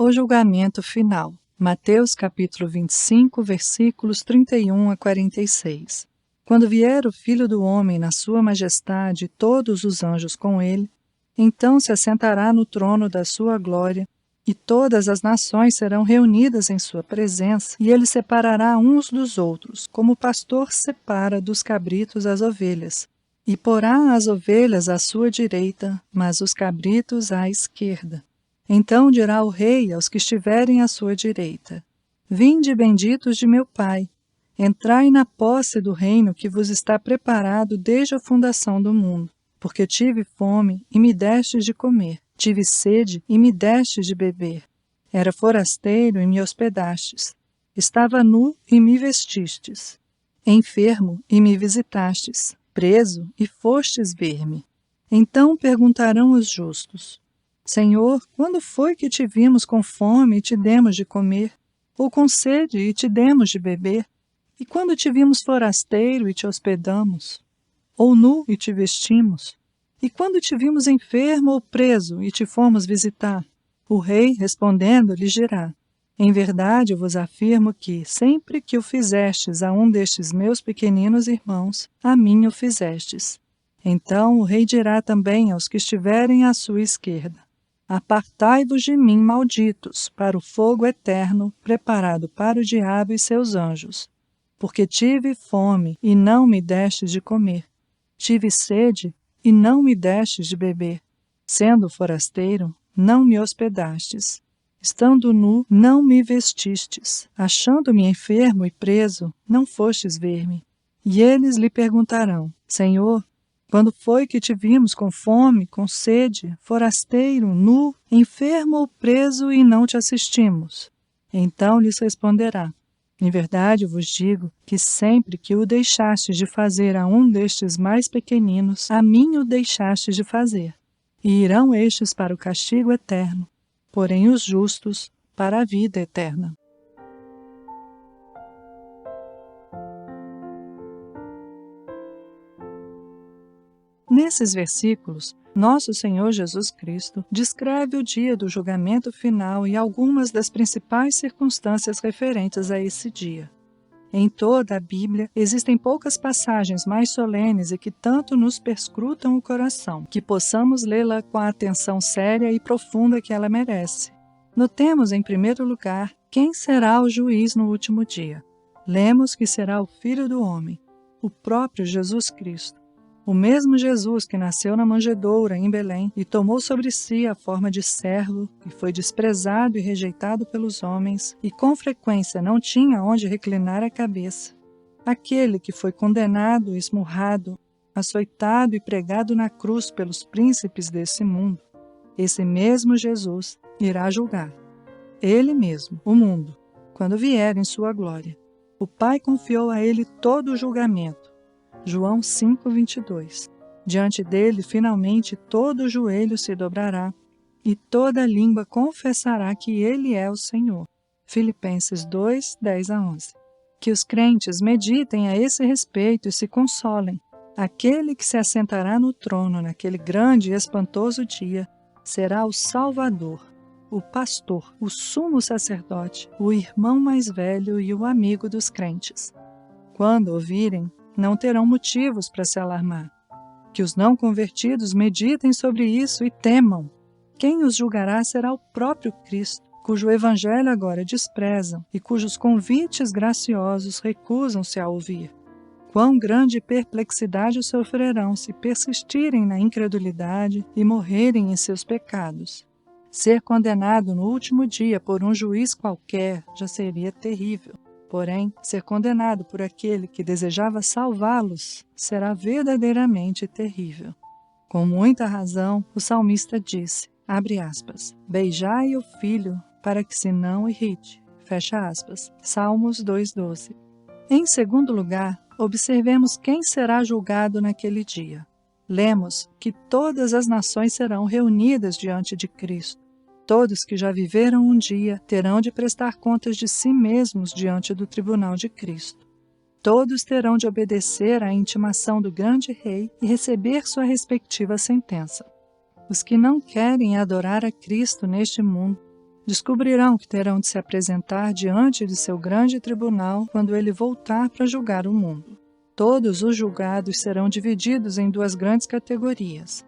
O julgamento final. Mateus capítulo 25, versículos 31 a 46. Quando vier o Filho do Homem na sua majestade e todos os anjos com ele, então se assentará no trono da sua glória, e todas as nações serão reunidas em sua presença, e ele separará uns dos outros, como o pastor separa dos cabritos as ovelhas, e porá as ovelhas à sua direita, mas os cabritos à esquerda. Então dirá o rei aos que estiverem à sua direita: Vinde, benditos de meu Pai, entrai na posse do reino que vos está preparado desde a fundação do mundo. Porque tive fome e me destes de comer, tive sede e me destes de beber. Era forasteiro e me hospedastes, estava nu e me vestistes, enfermo e me visitastes, preso e fostes ver-me. Então perguntarão os justos: Senhor, quando foi que te vimos com fome e te demos de comer, ou com sede e te demos de beber? E quando te vimos forasteiro e te hospedamos, ou nu e te vestimos? E quando te vimos enfermo ou preso e te fomos visitar? O rei, respondendo, lhes dirá: Em verdade eu vos afirmo que, sempre que o fizestes a um destes meus pequeninos irmãos, a mim o fizestes. Então o rei dirá também aos que estiverem à sua esquerda: Apartai-vos de mim, malditos, para o fogo eterno, preparado para o diabo e seus anjos. Porque tive fome, e não me destes de comer. Tive sede, e não me destes de beber. Sendo forasteiro, não me hospedastes. Estando nu, não me vestistes. Achando-me enfermo e preso, não fostes ver-me. E eles lhe perguntarão: Senhor, quando foi que te vimos com fome, com sede, forasteiro, nu, enfermo ou preso e não te assistimos? Então lhes responderá: Em verdade vos digo que sempre que o deixastes de fazer a um destes mais pequeninos, a mim o deixastes de fazer. E irão estes para o castigo eterno, porém os justos para a vida eterna. Nesses versículos, nosso Senhor Jesus Cristo descreve o dia do julgamento final e algumas das principais circunstâncias referentes a esse dia. Em toda a Bíblia, existem poucas passagens mais solenes e que tanto nos perscrutam o coração, que possamos lê-la com a atenção séria e profunda que ela merece. Notemos, em primeiro lugar, quem será o juiz no último dia. Lemos que será o Filho do Homem, o próprio Jesus Cristo. O mesmo Jesus que nasceu na manjedoura em Belém e tomou sobre si a forma de servo e foi desprezado e rejeitado pelos homens e com frequência não tinha onde reclinar a cabeça. Aquele que foi condenado, esmurrado, açoitado e pregado na cruz pelos príncipes desse mundo, esse mesmo Jesus irá julgar. Ele mesmo, o mundo, quando vier em sua glória. O Pai confiou a ele todo o julgamento. João 5:22. Diante dele, finalmente, todo joelho se dobrará e toda língua confessará que ele é o Senhor. Filipenses 2:10-11. Que os crentes meditem a esse respeito e se consolem. Aquele que se assentará no trono naquele grande e espantoso dia será o Salvador, o pastor, o sumo sacerdote, o irmão mais velho e o amigo dos crentes. Quando ouvirem, não terão motivos para se alarmar. Que os não convertidos meditem sobre isso e temam. Quem os julgará será o próprio Cristo, cujo evangelho agora desprezam e cujos convites graciosos recusam-se a ouvir. Quão grande perplexidade sofrerão se persistirem na incredulidade e morrerem em seus pecados. Ser condenado no último dia por um juiz qualquer já seria terrível. Porém, ser condenado por aquele que desejava salvá-los será verdadeiramente terrível. Com muita razão, o salmista disse, abre aspas, beijai o filho para que se não irrite, fecha aspas, Salmos 2:12. Em segundo lugar, observemos quem será julgado naquele dia. Lemos que todas as nações serão reunidas diante de Cristo. Todos que já viveram um dia terão de prestar contas de si mesmos diante do tribunal de Cristo. Todos terão de obedecer à intimação do grande rei e receber sua respectiva sentença. Os que não querem adorar a Cristo neste mundo Descobrirão que terão de se apresentar diante de seu grande tribunal quando ele voltar para julgar o mundo. Todos os julgados serão divididos em duas grandes categorias.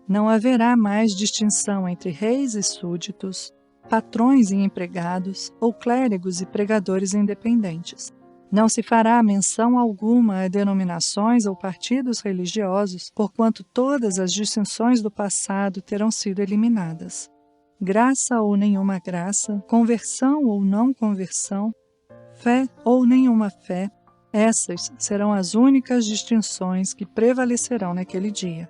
Não haverá mais distinção entre reis e súditos, patrões e empregados, ou clérigos e pregadores independentes. Não se fará menção alguma a denominações ou partidos religiosos, porquanto todas as distinções do passado terão sido eliminadas. Graça ou nenhuma graça, conversão ou não conversão, fé ou nenhuma fé, essas serão as únicas distinções que prevalecerão naquele dia.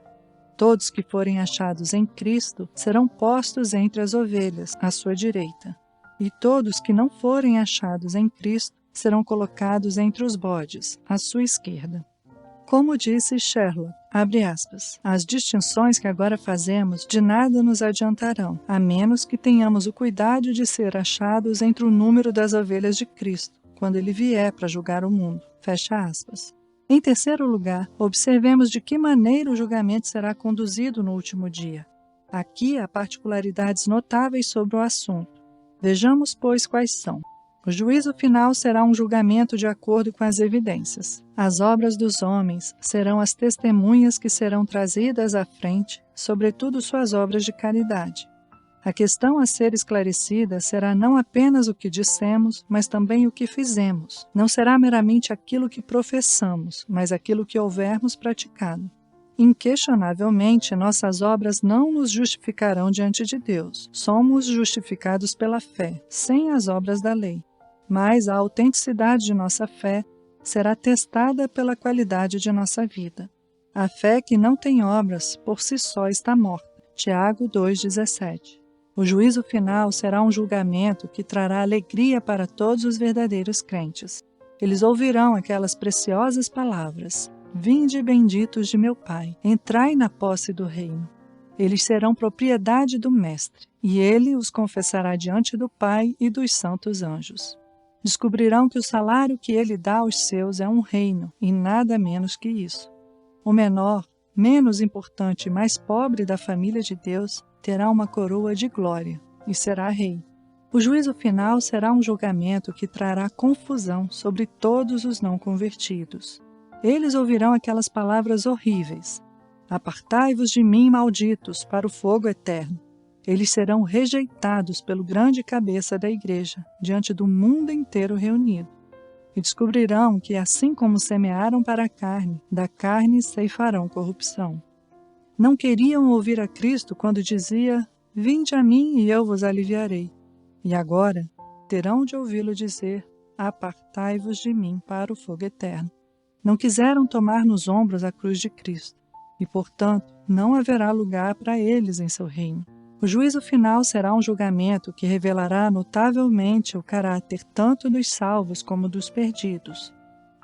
Todos que forem achados em Cristo serão postos entre as ovelhas, à sua direita. E todos que não forem achados em Cristo serão colocados entre os bodes, à sua esquerda. Como disse Sherlock, abre aspas, as distinções que agora fazemos de nada nos adiantarão, a menos que tenhamos o cuidado de ser achados entre o número das ovelhas de Cristo, quando ele vier para julgar o mundo. Fecha aspas. Em terceiro lugar, observemos de que maneira o julgamento será conduzido no último dia. Aqui há particularidades notáveis sobre o assunto. Vejamos, pois, quais são. O juízo final será um julgamento de acordo com as evidências. As obras dos homens serão as testemunhas que serão trazidas à frente, sobretudo suas obras de caridade. A questão a ser esclarecida será não apenas o que dissemos, mas também o que fizemos. Não será meramente aquilo que professamos, mas aquilo que houvermos praticado. Inquestionavelmente, nossas obras não nos justificarão diante de Deus. Somos justificados pela fé, sem as obras da lei. Mas a autenticidade de nossa fé será testada pela qualidade de nossa vida. A fé que não tem obras, por si só está morta. Tiago 2,17. O juízo final será um julgamento que trará alegria para todos os verdadeiros crentes. Eles ouvirão aquelas preciosas palavras: Vinde benditos de meu Pai, entrai na posse do reino. Eles serão propriedade do Mestre, e ele os confessará diante do Pai e dos santos anjos. Descobrirão que o salário que ele dá aos seus é um reino, e nada menos que isso. O menor, menos importante e mais pobre da família de Deus, terá uma coroa de glória, e será rei. O juízo final será um julgamento que trará confusão sobre todos os não convertidos. Eles ouvirão aquelas palavras horríveis: Apartai-vos de mim, malditos, para o fogo eterno. Eles serão rejeitados pelo grande cabeça da igreja, diante do mundo inteiro reunido. E descobrirão que, assim como semearam para a carne, da carne ceifarão corrupção. Não queriam ouvir a Cristo quando dizia: Vinde a mim e eu vos aliviarei. E agora terão de ouvi-lo dizer: Apartai-vos de mim para o fogo eterno. Não quiseram tomar nos ombros a cruz de Cristo, e, portanto, não haverá lugar para eles em seu reino. O juízo final será um julgamento que revelará notavelmente o caráter tanto dos salvos como dos perdidos.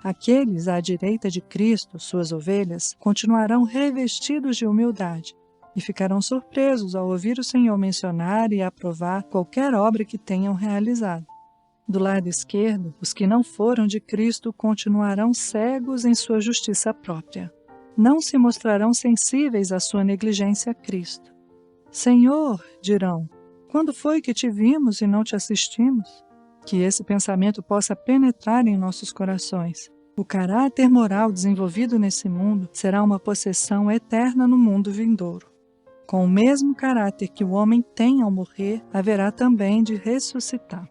Aqueles à direita de Cristo, suas ovelhas, continuarão revestidos de humildade e ficarão surpresos ao ouvir o Senhor mencionar e aprovar qualquer obra que tenham realizado. Do lado esquerdo, os que não foram de Cristo continuarão cegos em sua justiça própria. Não se mostrarão sensíveis à sua negligência a Cristo. Senhor, dirão, quando foi que te vimos e não te assistimos? Que esse pensamento possa penetrar em nossos corações. O caráter moral desenvolvido nesse mundo será uma possessão eterna no mundo vindouro. Com o mesmo caráter que o homem tem ao morrer, haverá também de ressuscitar.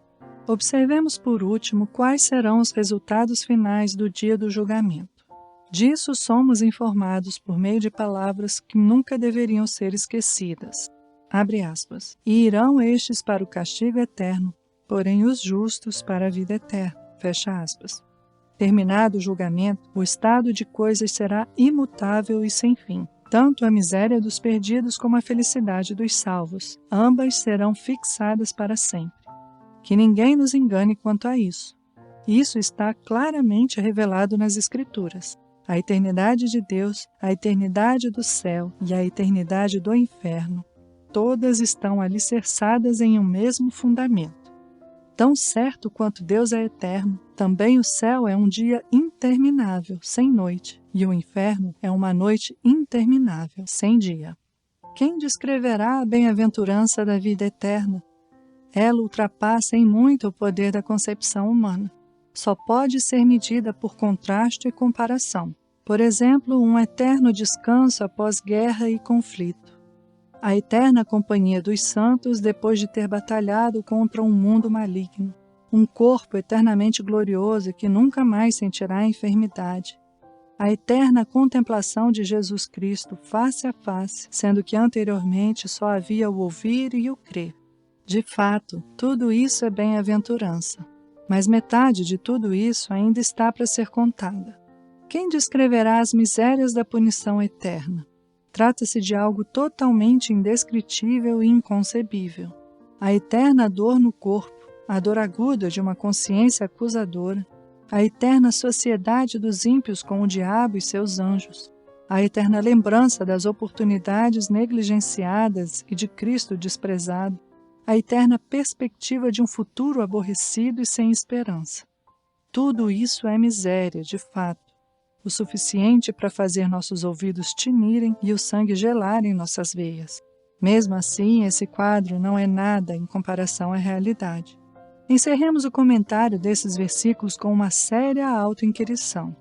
Observemos por último quais serão os resultados finais do dia do julgamento. Disso somos informados por meio de palavras que nunca deveriam ser esquecidas. Abre aspas. E irão estes para o castigo eterno, porém os justos para a vida eterna. Fecha aspas. Terminado o julgamento, o estado de coisas será imutável e sem fim. Tanto a miséria dos perdidos como a felicidade dos salvos. Ambas serão fixadas para sempre. Que ninguém nos engane quanto a isso. Isso está claramente revelado nas Escrituras. A eternidade de Deus, a eternidade do céu e a eternidade do inferno, todas estão alicerçadas em um mesmo fundamento. Tão certo quanto Deus é eterno, também o céu é um dia interminável, sem noite, e o inferno é uma noite interminável, sem dia. Quem descreverá a bem-aventurança da vida eterna? Ela ultrapassa em muito o poder da concepção humana. Só pode ser medida por contraste e comparação. Por exemplo, um eterno descanso após guerra e conflito. A eterna companhia dos santos depois de ter batalhado contra um mundo maligno. Um corpo eternamente glorioso que nunca mais sentirá enfermidade. A eterna contemplação de Jesus Cristo face a face, sendo que anteriormente só havia o ouvir e o crer. De fato, tudo isso é bem-aventurança. Mas metade de tudo isso ainda está para ser contada. Quem descreverá as misérias da punição eterna? Trata-se de algo totalmente indescritível e inconcebível. A eterna dor no corpo, a dor aguda de uma consciência acusadora, a eterna sociedade dos ímpios com o diabo e seus anjos, a eterna lembrança das oportunidades negligenciadas e de Cristo desprezado, a eterna perspectiva de um futuro aborrecido e sem esperança. Tudo isso é miséria, de fato, o suficiente para fazer nossos ouvidos tinirem e o sangue gelar em nossas veias. Mesmo assim, esse quadro não é nada em comparação à realidade. Encerremos o comentário desses versículos com uma séria autoinquirição.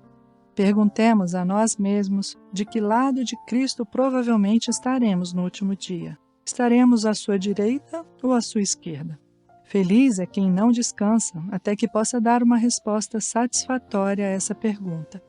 Perguntemos a nós mesmos de que lado de Cristo provavelmente estaremos no último dia. Estaremos à sua direita ou à sua esquerda? Feliz é quem não descansa até que possa dar uma resposta satisfatória a essa pergunta.